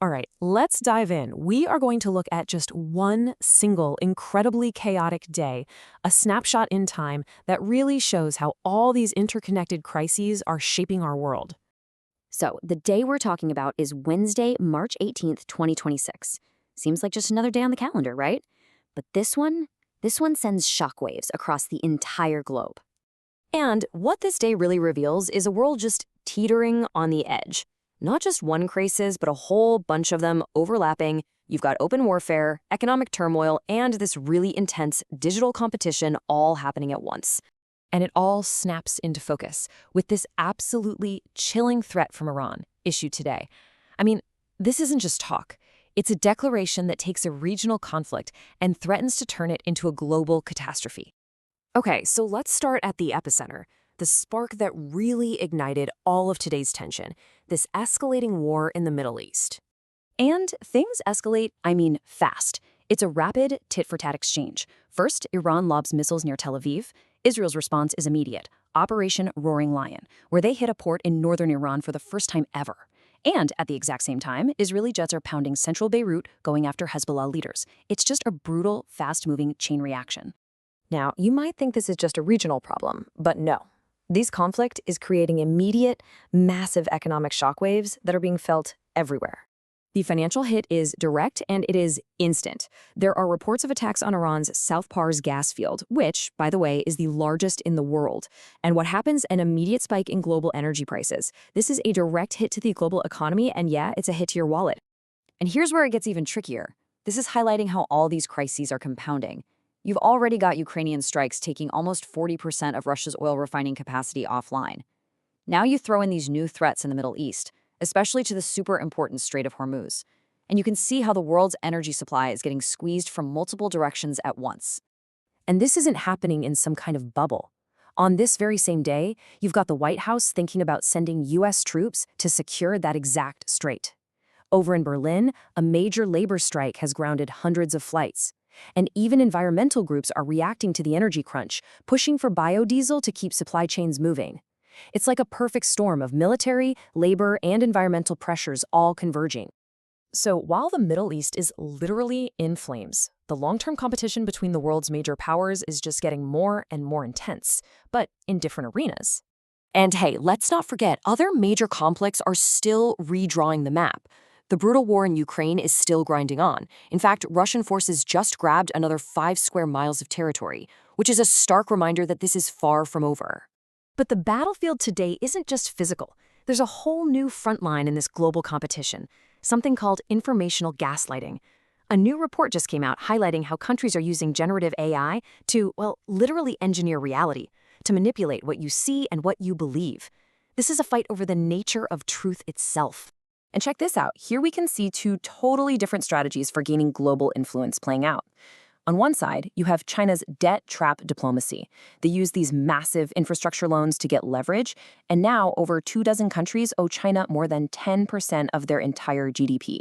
All right, let's dive in. We are going to look at just one single incredibly chaotic day, a snapshot in time that really shows how all these interconnected crises are shaping our world. So, the day we're talking about is Wednesday, March 18th, 2026. Seems like just another day on the calendar, right? But this one sends shockwaves across the entire globe. And what this day really reveals is a world just teetering on the edge. Not just one crisis, but a whole bunch of them overlapping. You've got open warfare, economic turmoil, and this really intense digital competition all happening at once. And it all snaps into focus with this absolutely chilling threat from Iran issued today. I mean, this isn't just talk. It's a declaration that takes a regional conflict and threatens to turn it into a global catastrophe. Okay, so let's start at the epicenter, the spark that really ignited all of today's tension, this escalating war in the Middle East. And things escalate, fast. It's a rapid tit-for-tat exchange. First, Iran lobs missiles near Tel Aviv. Israel's response is immediate, Operation Roaring Lion, where they hit a port in northern Iran for the first time ever. And at the exact same time, Israeli jets are pounding central Beirut, going after Hezbollah leaders. It's just a brutal, fast-moving chain reaction. Now, you might think this is just a regional problem, but no. This conflict is creating immediate, massive economic shockwaves that are being felt everywhere. The financial hit is direct and it is instant. There are reports of attacks on Iran's South Pars gas field, which, by the way, is the largest in the world. And what happens? An immediate spike in global energy prices. This is a direct hit to the global economy, and yeah, it's a hit to your wallet. And here's where it gets even trickier. This is highlighting how all these crises are compounding. You've already got Ukrainian strikes taking almost 40% of Russia's oil refining capacity offline. Now you throw in these new threats in the Middle East, especially to the super important Strait of Hormuz. And you can see how the world's energy supply is getting squeezed from multiple directions at once. And this isn't happening in some kind of bubble. On this very same day, you've got the White House thinking about sending U.S. troops to secure that exact strait. Over in Berlin, a major labor strike has grounded hundreds of flights. And even environmental groups are reacting to the energy crunch, pushing for biodiesel to keep supply chains moving. It's like a perfect storm of military, labor, and environmental pressures all converging. So while the Middle East is literally in flames, the long-term competition between the world's major powers is just getting more and more intense, but in different arenas. And hey, let's not forget, other major conflicts are still redrawing the map. The brutal war in Ukraine is still grinding on. In fact, Russian forces just grabbed another 5 square miles of territory, which is a stark reminder that this is far from over. But the battlefield today isn't just physical. There's a whole new front line in this global competition, something called informational gaslighting. A new report just came out highlighting how countries are using generative AI to, well, literally engineer reality, to manipulate what you see and what you believe. This is a fight over the nature of truth itself. And check this out. Here we can see two totally different strategies for gaining global influence playing out. On one side, you have China's debt trap diplomacy. They use these massive infrastructure loans to get leverage, and now over 24 countries owe China more than 10% of their entire GDP.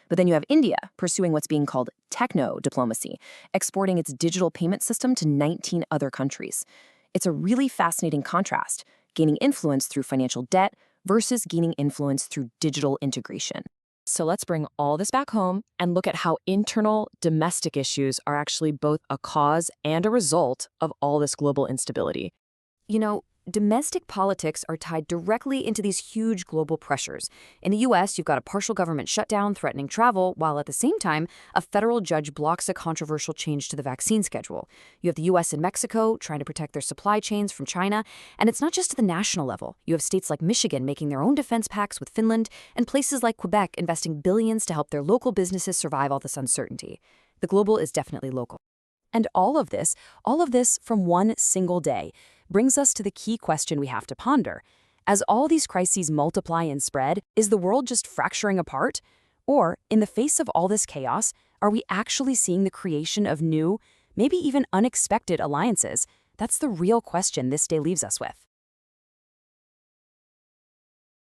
But then you have India pursuing what's being called techno diplomacy, exporting its digital payment system to 19 other countries. It's a really fascinating contrast, gaining influence through financial debt versus gaining influence through digital integration. So let's bring all this back home and look at how internal, domestic issues are actually both a cause and a result of all this global instability. You know, domestic politics are tied directly into these huge global pressures. In the U.S., you've got a partial government shutdown threatening travel, while at the same time, a federal judge blocks a controversial change to the vaccine schedule. You have the U.S. and Mexico trying to protect their supply chains from China, and it's not just at the national level. You have states like Michigan making their own defense pacts with Finland, and places like Quebec investing billions to help their local businesses survive all this uncertainty. The global is definitely local. And all of this from one single day, brings us to the key question we have to ponder. As all these crises multiply and spread, is the world just fracturing apart? Or, in the face of all this chaos, are we actually seeing the creation of new, maybe even unexpected alliances? That's the real question this day leaves us with.